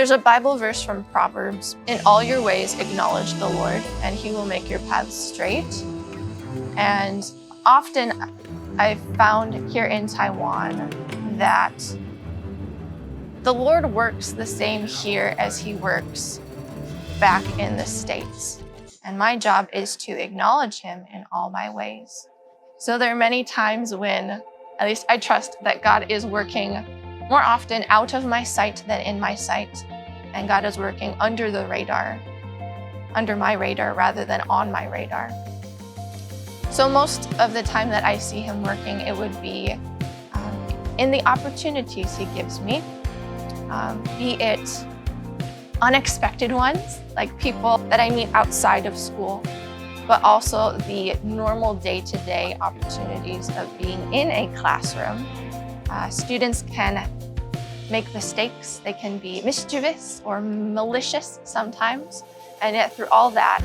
There's a Bible verse from Proverbs: "In all your ways acknowledge the Lord, and He will make your paths straight." And often I've found here in Taiwan that the Lord works the same here as He works back in the States. And my job is to acknowledge Him in all my ways. So there are many times when, at least I trust that God is working more often out of my sight than in my sight. And God is working under the radar, under my radar rather than on my radar. So most of the time that I see Him working, it would be in the opportunities He gives me, be it unexpected ones, like people that I meet outside of school, but also the normal day-to-day opportunities of being in a classroom. Students can make mistakes, they can be mischievous or malicious sometimes, and yet through all that,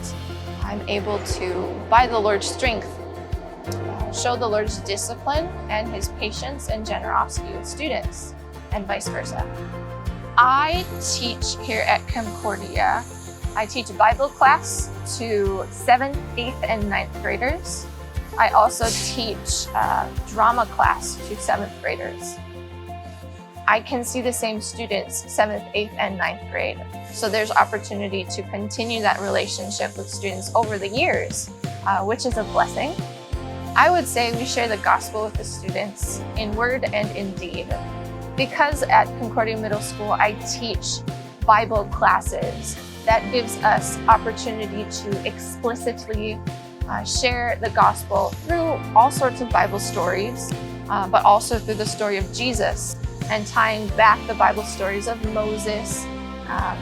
I'm able to, by the Lord's strength, show the Lord's discipline and His patience and generosity with students, and vice versa. I teach here at Concordia. I teach Bible class to 7th, 8th, and 9th graders. I also teach drama class to 7th graders. I can see the same students 7th, 8th, and 9th grade. So there's opportunity to continue that relationship with students over the years, which is a blessing. I would say we share the gospel with the students in word and in deed. Because at Concordia Middle School, I teach Bible classes, that gives us opportunity to explicitly share the gospel through all sorts of Bible stories, but also through the story of Jesus, and tying back the Bible stories of Moses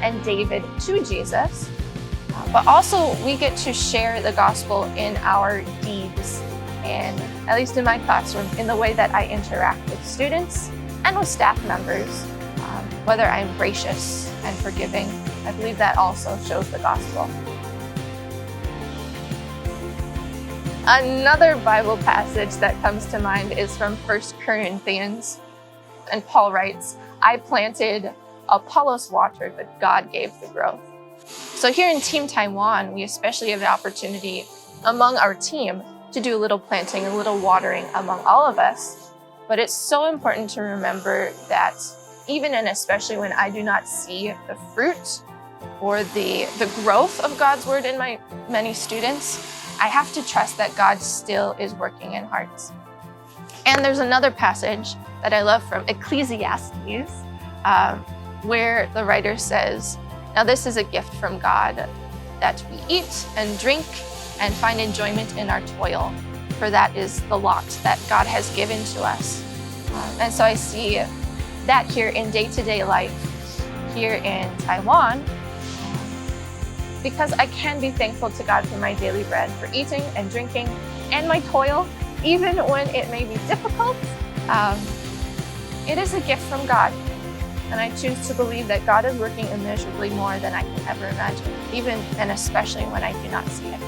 and David to Jesus. But also we get to share the gospel in our deeds, and at least in my classroom, in the way that I interact with students and with staff members, whether I'm gracious and forgiving. I believe that also shows the gospel. Another Bible passage that comes to mind is from 1 Corinthians. And Paul writes, "I planted, Apollos watered, but God gave the growth." So here in Team Taiwan, we especially have the opportunity among our team to do a little planting, a little watering among all of us. But it's so important to remember that even and especially when I do not see the fruit or the growth of God's word in my many students, I have to trust that God still is working in hearts. And there's another passage that I love from Ecclesiastes, where the writer says, "Now this is a gift from God, that we eat and drink and find enjoyment in our toil, for that is the lot that God has given to us." And so I see that here in day-to-day life here in Taiwan, because I can be thankful to God for my daily bread, for eating and drinking and my toil, even when it may be difficult. It is a gift from God. And I choose to believe that God is working immeasurably more than I can ever imagine, even and especially when I do not see it.